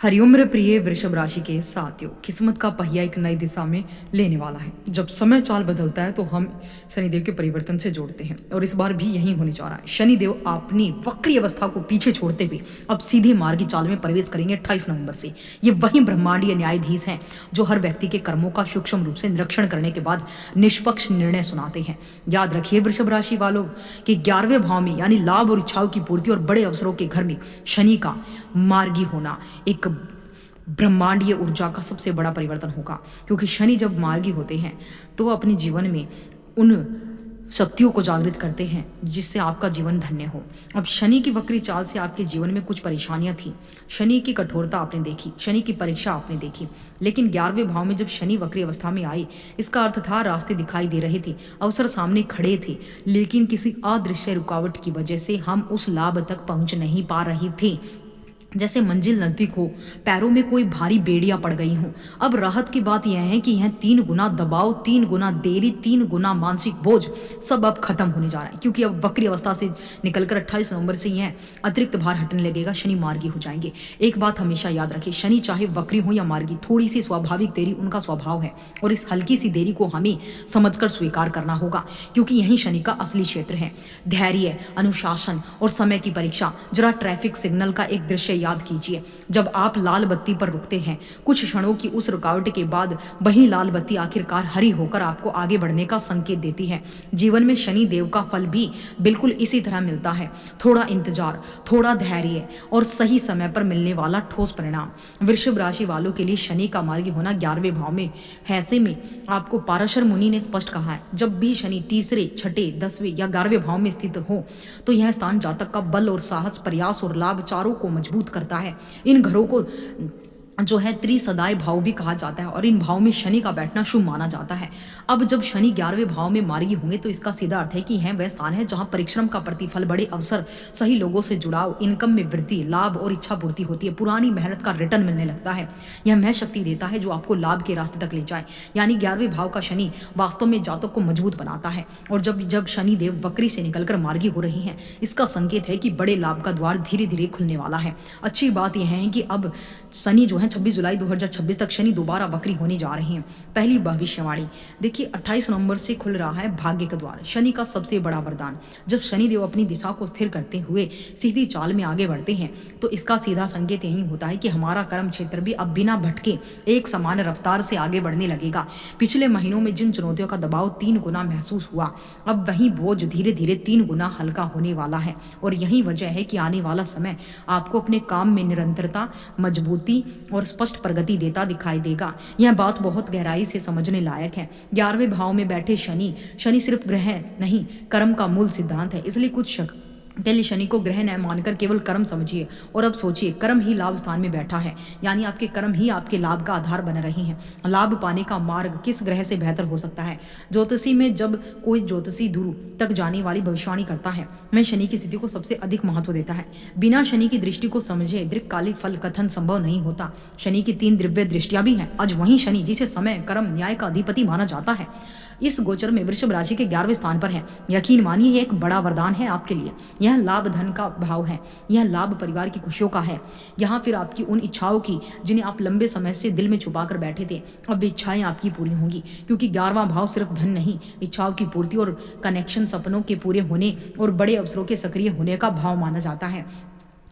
हरिओम मेरे प्रिय वृषभ राशि के साथियों, किस्मत का पहिया एक नई दिशा में लेने वाला है। जब समय चाल बदलता है तो हम शनिदेव के परिवर्तन से जोड़ते हैं और इस बार भी यही होने जा रहा है। शनिदेव अपनी वक्री अवस्था को पीछे छोड़ते हुए अब सीधे मार्ग की चाल में प्रवेश करेंगे 28 नवंबर से। ये वही ब्रह्मांडीय न्यायाधीश हैं जो हर व्यक्ति के कर्मों का सूक्ष्म रूप से निरीक्षण करने के बाद निष्पक्ष निर्णय सुनाते हैं। याद रखिए वृषभ राशि वालों के 11वें भाव में यानी लाभ और इच्छाओं की पूर्ति और बड़े अवसरों के घर में शनि का मार्गी होना एक ब्रह्मांडीय ऊर्जा का सबसे बड़ा परिवर्तन होगा। क्योंकि शनि जब मार्गी होते हैं तो अपने जीवन में उन शक्तियों को जागृत करते हैं जिससे आपका जीवन धन्य हो। अब शनि की वक्री चाल से आपके जीवन में कुछ परेशानियां थी। शनि की कठोरता आपने देखी, शनि की परीक्षा आपने देखी, लेकिन 11वें भाव में जब शनि वक्री अवस्था में आई, इसका अर्थ था रास्ते दिखाई दे रहे थे, अवसर सामने खड़े थे, लेकिन किसी अदृश्य रुकावट की वजह से हम उस लाभ तक पहुंच नहीं पा रहे थे। जैसे मंजिल नजदीक हो, पैरों में कोई भारी बेड़ियां पड़ गई हों। अब राहत की बात यह है कि यह 3 गुना दबाव, 3 गुना देरी, 3 गुना मानसिक बोझ सब अब खत्म होने जा रहा है। क्योंकि अब वक्री अवस्था से निकलकर 28 नवंबर से यह अतिरिक्त भार हटने लगेगा, शनि मार्गी हो जाएंगे। एक बात हमेशा याद रखें, शनि चाहे वक्री हो या मार्गी, थोड़ी सी स्वाभाविक देरी उनका स्वभाव है और इस हल्की सी देरी को हमें समझकर स्वीकार करना होगा, क्योंकि यही शनि का असली क्षेत्र है। धैर्य, अनुशासन और समय की परीक्षा। जरा ट्रैफिक सिग्नल का एक दृश्य याद कीजिए। जब आप लाल बत्ती पर रुकते हैं, कुछ क्षणों की उस रुकावट के बाद वही लाल बत्ती आखिरकार हरी होकर आपको आगे बढ़ने का संकेत देती है। जीवन में शनि देव का फल भी बिल्कुल इसी तरह मिलता है। थोड़ा इंतजार, थोड़ा धैर्य और सही समय पर मिलने वाला ठोस परिणाम। वृषभ राशि वालों के लिए शनि का मार्गी होना 11वें भाव में है। ऐसे में आपको पाराशर मुनि ने स्पष्ट कहा है, जब भी शनि तीसरे, छठे, 10वें या 11वें भाव में स्थित हो तो यह स्थान जातक का बल और साहस, प्रयास और लाभ चारों को मजबूत करता है। इन घरों को जो है त्रिसदाय भाव भी कहा जाता है और इन भाव में शनि का बैठना शुभ माना जाता है। अब जब शनि 11वें भाव में मार्गी होंगे तो इसका सीधा अर्थ है कि यह वह स्थान है जहां परिश्रम का प्रतिफल, बड़े अवसर, सही लोगों से जुड़ाव, इनकम में वृद्धि, लाभ और इच्छा पूर्ति होती है। पुरानी मेहनत का रिटर्न मिलने लगता है। यह वह शक्ति देता है जो आपको लाभ के रास्ते तक ले जाए। यानी 11वें भाव का शनि वास्तव में जातक को मजबूत बनाता है। और जब जब शनि देव वक्री से निकलकर मार्गी हो रही हैं, इसका संकेत है कि बड़े लाभ का द्वार धीरे धीरे खुलने वाला है। अच्छी बात यह है कि अब शनि जो है 26 जुलाई 2026 तक शनि दोबारा वक्री होने जा रहे हैं। पहली भविष्यवाणी देखिए, 28 नवंबर से खुल रहा है भाग्य का द्वार, शनि का सबसे बड़ा वरदान। जब शनि देव अपनी दिशा को स्थिर करते हुए सीधी चाल में आगे बढ़ते हैं तो इसका सीधा संकेत यही होता है कि हमारा कर्म क्षेत्र भी अब बिना भटके एक समान रफ्तार से आगे बढ़ने लगेगा। पिछले महीनों में जिन चुनौतियों का दबाव 3 गुना महसूस हुआ, अब वही बोझ धीरे धीरे 3 गुना हल्का होने वाला है। और यही वजह है कि आने वाला समय आपको अपने काम में निरंतरता, मजबूती और स्पष्ट प्रगति देता दिखाई देगा। यह बात बहुत गहराई से समझने लायक है। 11वें भाव में बैठे शनि सिर्फ ग्रह नहीं, कर्म का मूल सिद्धांत है। इसलिए कुछ पहले शनि को ग्रह न मानकर केवल कर्म समझिए और अब सोचिए, कर्म ही लाभ स्थान में बैठा है। यानी आपके कर्म ही आपके लाभ का आधार बन रहे हैं। लाभ पाने का मार्ग किस ग्रह से बेहतर हो सकता है। ज्योतिषी में जब कोई ज्योतिषी दूर तक जाने वाली भविष्यवाणी करता है, वह शनि की स्थिति को सबसे अधिक महत्व देता है। बिना शनि की दृष्टि को समझे दीर्घकालिक फल कथन संभव नहीं होता। शनि की 3 दिव्य दृष्टियां भी हैं। आज वही शनि जिसे समय, कर्म, न्याय का अधिपति माना जाता है, इस गोचर में वृषभ राशि के 11वें स्थान पर है। यकीन मानिए यह एक बड़ा वरदान है आपके लिए। यह लाभ धन का भाव है, यह लाभ परिवार की खुशियों का है। यहाँ फिर आपकी उन इच्छाओं की जिन्हें आप लंबे समय से दिल में छुपा कर बैठे थे, अब वे इच्छाएं आपकी पूरी होंगी। क्योंकि 11वां भाव सिर्फ धन नहीं, इच्छाओं की पूर्ति और कनेक्शन, सपनों के पूरे होने और बड़े अवसरों के सक्रिय होने का भाव माना जाता है।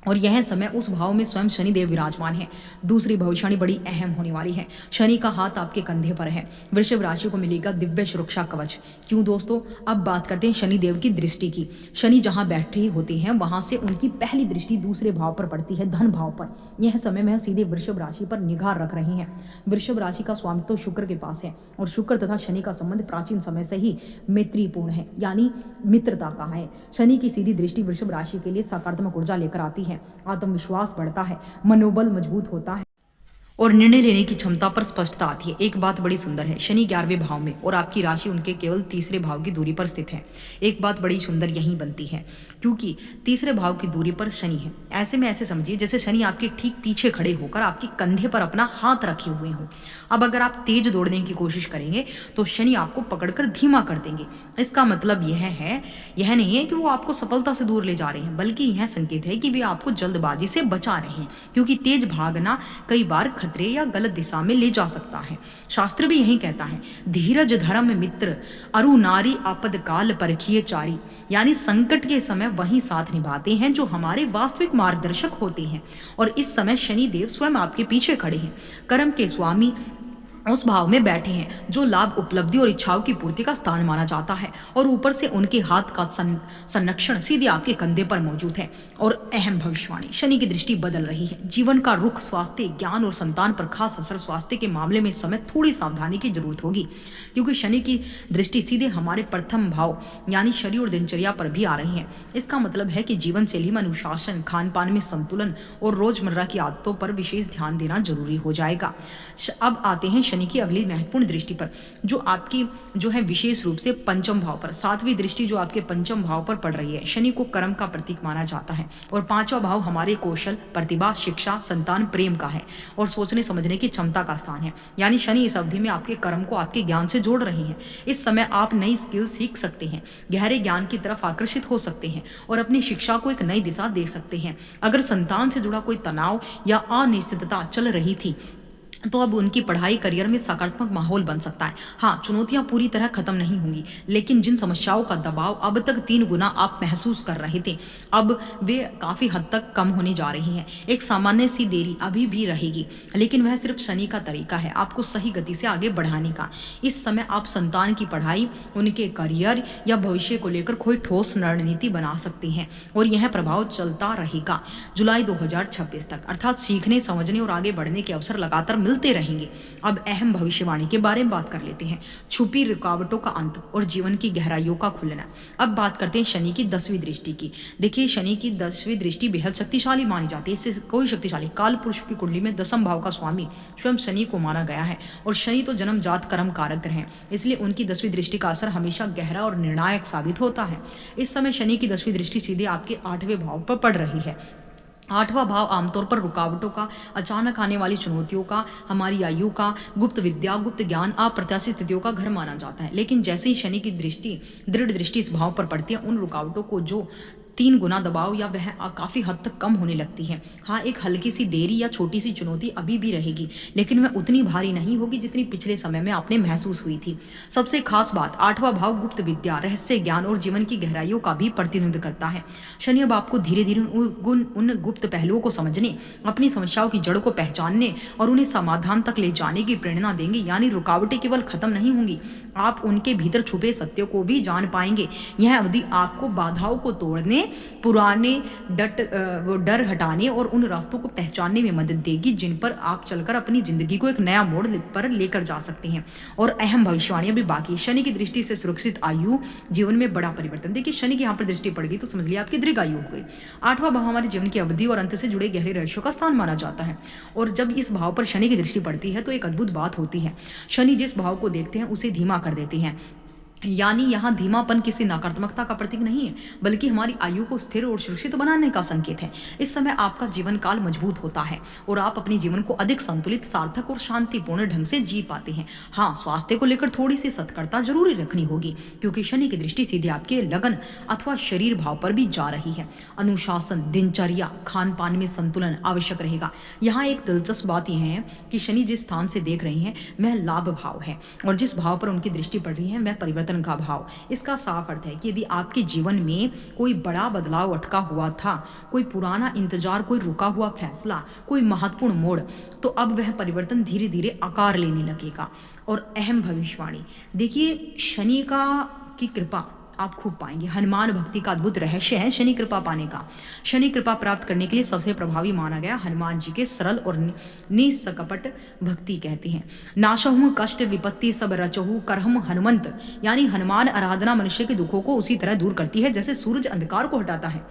और यह समय उस भाव में स्वयं शनिदेव विराजमान है। दूसरी भविष्यवाणी बड़ी अहम होने वाली है। शनि का हाथ आपके कंधे पर है। वृषभ राशि को मिलेगा दिव्य सुरक्षा कवच। क्यों दोस्तों, अब बात करते हैं शनिदेव की दृष्टि की। शनि जहां बैठे होते हैं वहां से उनकी पहली दृष्टि दूसरे भाव पर पड़ती है, धन भाव पर। यह समय में सीधे वृषभ राशि पर निगाह रख रहे हैं। वृषभ राशि का स्वामित्व शुक्र के पास है और शुक्र तथा शनि का संबंध प्राचीन समय से ही मैत्रीपूर्ण है, यानी मित्रता का है। शनि की सीधी दृष्टि वृषभ राशि के लिए सकारात्मक ऊर्जा लेकर आती है। आत्मविश्वास बढ़ता है, मनोबल मजबूत होता है और निर्णय लेने की क्षमता पर स्पष्टता आती है। एक बात बड़ी सुंदर है, शनि 11वें भाव में और आपकी राशि उनके केवल तीसरे भाव की दूरी पर स्थित है। एक बात बड़ी सुंदर यहीं बनती है, क्योंकि तीसरे भाव की दूरी पर शनि है। ऐसे में ऐसे समझिए जैसे शनि आपके ठीक पीछे खड़े होकर आपके कंधे पर अपना हाथ रखे हुए हों। अब अगर आप तेज दौड़ने की कोशिश करेंगे तो शनि आपको पकड़कर धीमा कर देंगे। इसका मतलब यह नहीं है कि वो आपको सफलता से दूर ले जा रहे हैं, बल्कि यह संकेत है कि वे आपको जल्दबाजी से बचा रहे हैं, क्योंकि तेज भागना कई बार खतरे या गलत दिशा में ले जा सकता है। शास्त्र भी यही कहता है, धीरज धर्म मित्र अरु नारी आपदकाल परखिए चारी, यानी संकट के समय वही साथ निभाते हैं जो हमारे वास्तविक मार्गदर्शक होते हैं। और इस समय शनि देव स्वयं आपके पीछे खड़े हैं, कर्म के स्वामी उस भाव में बैठे हैं जो लाभ, उपलब्धि और इच्छाओं की पूर्ति का स्थान माना जाता है, और ऊपर से उनके हाथ का संरक्षण सीधे आपके कंधे पर मौजूद है। और अहम भविष्यवाणी, शनि की दृष्टि बदल रही है। जीवन का रुख, स्वास्थ्य, ज्ञान और संतान पर खास असर। स्वास्थ्य के मामले में इस समय थोड़ी सावधानी की जरूरत होगी, क्योंकि शनि की दृष्टि सीधे हमारे प्रथम भाव यानी शरीर और दिनचर्या पर भी आ रही है। इसका मतलब है कि जीवन शैली में अनुशासन, खान पान में संतुलन और रोजमर्रा की आदतों पर विशेष ध्यान देना जरूरी हो जाएगा। अब आते हैं शनि की अगली महत्वपूर्ण दृष्टि पर, जो आपकी है विशेष रूप से पंचम भाव पर। सातवीं दृष्टि जो आपके पंचम भाव पर पड़ रही है। शनि को कर्म का प्रतीक माना जाता है, और पांचवा भाव हमारे कौशल, प्रतिभा, शिक्षा, संतान, प्रेम का है और सोचने समझने की क्षमता का स्थान है। यानी शनि इस अवधि में आपके कर्म को आपके ज्ञान से जोड़ रहे हैं। इस समय आप नई स्किल सीख सकते हैं, गहरे ज्ञान की तरफ आकर्षित हो सकते हैं और अपनी शिक्षा को एक नई दिशा दे सकते हैं। अगर संतान से जुड़ा कोई तनाव या अनिश्चितता चल रही थी तो अब उनकी पढ़ाई, करियर में सकारात्मक माहौल बन सकता है। हाँ, चुनौतियां पूरी तरह खत्म नहीं होंगी, लेकिन जिन समस्याओं का दबाव अब तक 3 गुना आप महसूस कर रहे थे, अब वे काफी हद तक कम होने जा रही हैं। एक सामान्य सी देरी अभी भी रहेगी, लेकिन वह सिर्फ शनि का तरीका है आपको सही गति से आगे बढ़ाने का। इस समय आप संतान की पढ़ाई, उनके करियर या भविष्य को लेकर कोई ठोस रणनीति बना सकते हैं, और यह प्रभाव चलता रहेगा जुलाई 2026 तक। अर्थात सीखने, समझने और आगे बढ़ने के अवसर लगातार मिलते रहेंगे। अब अहम भविष्यवाणी के बारे में बात कर लेते हैं, छुपी रुकावटों का अंत और जीवन की गहराइयों का खुलना। अब बात करते हैं शनि की 10वीं दृष्टि की। देखिए, शनि की 10वीं दृष्टि बेहद शक्तिशाली मानी जाती है। इससे कोई शक्तिशाली काल पुरुष की कुंडली में 10म भाव का स्वामी स्वयं शनि को माना गया है, और शनि तो जन्मजात कर्म कारक ग्रह हैं, इसलिए उनकी 10वीं दृष्टि का असर हमेशा गहरा और निर्णायक साबित होता है। इस समय शनि की 10वीं दृष्टि सीधे आपके 8वें भाव पर पड़ रही है। 8वां भाव आमतौर पर रुकावटों का, अचानक आने वाली चुनौतियों का, हमारी आयु का, गुप्त विद्या, गुप्त ज्ञान, अप्रत्याशित स्थितियों का घर माना जाता है। लेकिन जैसे ही शनि की दृष्टि, दृढ़ दृष्टि इस भाव पर पड़ती है, उन रुकावटों को जो 3 गुना दबाव या वह काफी हद तक कम होने लगती है। हाँ, एक हल्की सी देरी या छोटी सी चुनौती अभी भी रहेगी, लेकिन वह उतनी भारी नहीं होगी जितनी पिछले समय में आपने महसूस हुई थी। सबसे खास बात, 8वां भाव गुप्त विद्या, रहस्य ज्ञान और जीवन की गहराइयों का भी प्रतिनिधित्व करता है। शनि अब आपको धीरे धीरे उन गुप्त पहलुओं को समझने, अपनी समस्याओं की जड़ को पहचानने और उन्हें समाधान तक ले जाने की प्रेरणा देंगे। यानी रुकावटें केवल खत्म नहीं होंगी, आप उनके भीतर छुपे सत्यों को भी जान पाएंगे। यह अवधि आपको बाधाओं को तोड़ने, पुराने डर हटाने और उन रास्तों को पहचानने में मदद देगी जिन पर आप चलकर अपनी जिंदगी को एक नया मोड़ पर लेकर जा सकते हैं। और अहम भविष्यवाणियां भी बाकी। शनि की दृष्टि से सुरक्षित आयु, जीवन में बड़ा परिवर्तन। देखिए, शनि की यहाँ पर दृष्टि पड़ गई तो समझ लिया आपकी दीर्घ आयु हो गई। 8वां भाव हमारे जीवन की अवधि और अंत से जुड़े गहरे रहस्यों का स्थान माना जाता है, और जब इस भाव पर शनि की दृष्टि पड़ती है तो एक अद्भुत बात होती है। शनि जिस भाव को देखते हैं उसे धीमा कर देते हैं। यानी यहाँ धीमापन किसी नकारात्मकता का प्रतीक नहीं है, बल्कि हमारी आयु को स्थिर और सुरक्षित बनाने का संकेत है। इस समय आपका जीवन काल मजबूत होता है और आप अपने जीवन को अधिक संतुलित, सार्थक और शांतिपूर्ण ढंग से जी पाते हैं। हाँ, स्वास्थ्य को लेकर थोड़ी सी सतर्कता जरूरी रखनी होगी, क्योंकि शनि की दृष्टि सीधे आपके लगन अथवा शरीर भाव पर भी जा रही है। अनुशासन, दिनचर्या, खान पान में संतुलन आवश्यक रहेगा। यहाँ एक दिलचस्प बात यह है कि शनि जिस स्थान से देख रहे हैं वह लाभ भाव है, और जिस भाव पर उनकी दृष्टि पड़ रही है वह परिवर्तन का भाव। इसका साफ अर्थ है कि यदि आपके जीवन में कोई बड़ा बदलाव अटका हुआ था, कोई पुराना इंतजार, कोई रुका हुआ फैसला, कोई महत्वपूर्ण मोड़, तो अब वह परिवर्तन धीरे धीरे आकार लेने लगेगा। और अहम भविष्यवाणी, देखिए, शनि की कृपा आप खूब पाएंगे। हनुमान भक्ति का अद्भुत रहस्य है शनि कृपा पाने का। शनि कृपा प्राप्त करने के लिए सबसे प्रभावी माना गया हनुमान जी के सरल और निष्कपट भक्ति कहते हैं। नाशहु कष्ट विपत्ति सब रचहु करहम हनुमंत, यानी हनुमान आराधना मनुष्य के दुखों को उसी तरह दूर करती है जैसे सूरज अंधकार को हटाता है।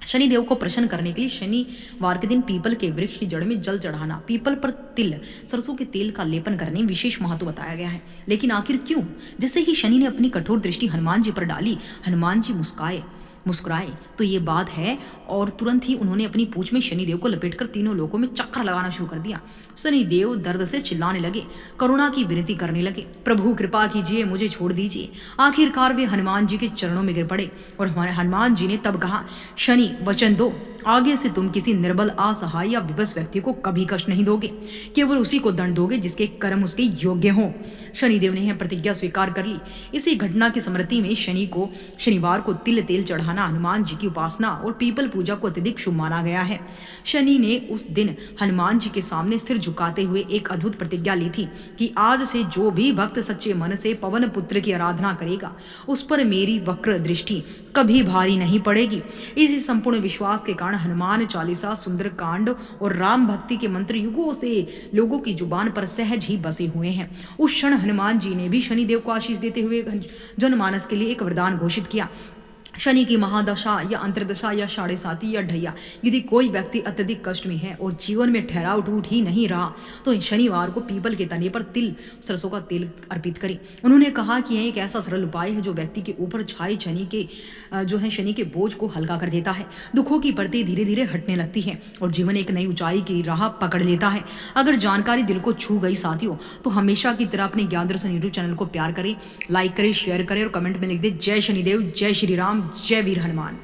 शनिदेव को प्रसन्न करने के लिए शनिवार के दिन पीपल के वृक्ष की जड़ में जल चढ़ाना, पीपल पर तिल, सरसों के तेल का लेपन करने विशेष महत्व बताया गया है। लेकिन आखिर क्यों? जैसे ही शनि ने अपनी कठोर दृष्टि हनुमान जी पर डाली, हनुमान जी मुस्कुराए तो ये बात है, और तुरंत ही उन्होंने अपनी पूंछ में शनिदेव को लपेटकर तीनों लोकों में चक्कर लगाना शुरू कर दिया। शनिदेव दर्द से चिल्लाने लगे, करुणा की विनती करने लगे, प्रभु कृपा कीजिए, मुझे छोड़ दीजिए। आखिरकार वे हनुमान जी के चरणों में गिर पड़े और हमारे हनुमान जी ने तब कहा, शनि वचन दो, आगे से तुम किसी निर्बल, असहाय या विवश व्यक्ति को कभी कष्ट नहीं दोगे, केवल उसी को दंड दोगे जिसके कर्म उसके योग्य हों। शनिदेव ने यह प्रतिज्ञा स्वीकार कर ली। इसी घटना की स्मृति में शनिवार को तिल तेल चढ़ाना, हनुमान जी की उपासना और पीपल पूजा को अत्यधिक शुभ माना गया है। शनि ने उस दिन हनुमान जी के सामने सिर झुकाते हुए एक अद्भुत प्रतिज्ञा ली थी कि आज से जो भी भक्त सच्चे मन से पवन पुत्र की आराधना करेगा, उस पर मेरी वक्र दृष्टि कभी भारी नहीं पड़ेगी। इसी संपूर्ण विश्वास के कारण हनुमान चालीसा, सुंदर कांड और राम भक्ति के मंत्र युगों से लोगों की जुबान पर सहज ही बसे हुए हैं। उस क्षण हनुमान जी ने भी शनिदेव को आशीष देते हुए जनमानस के लिए एक वरदान घोषित किया। शनि की महादशा या अंतर्दशा या साढ़े साती या ढैया, यदि कोई व्यक्ति अत्यधिक कष्ट में है और जीवन में ठहराव टूट ही नहीं रहा, तो शनिवार को पीपल के तने पर तिल, सरसों का तेल अर्पित करें। उन्होंने कहा कि यह एक ऐसा सरल उपाय है जो व्यक्ति के ऊपर छाए शनि के बोझ को हल्का कर देता है। दुखों की परतें धीरे धीरे हटने लगती है और जीवन एक नई ऊंचाई की राह पकड़ लेता है। अगर जानकारी दिल को छू गई साथियों, तो हमेशा की तरह अपने ज्ञान दर्शन यूट्यूब चैनल को प्यार करें, लाइक करें, शेयर करें और कमेंट में लिख दें जय शनिदेव, जय श्री राम, जय वीर हनुमान।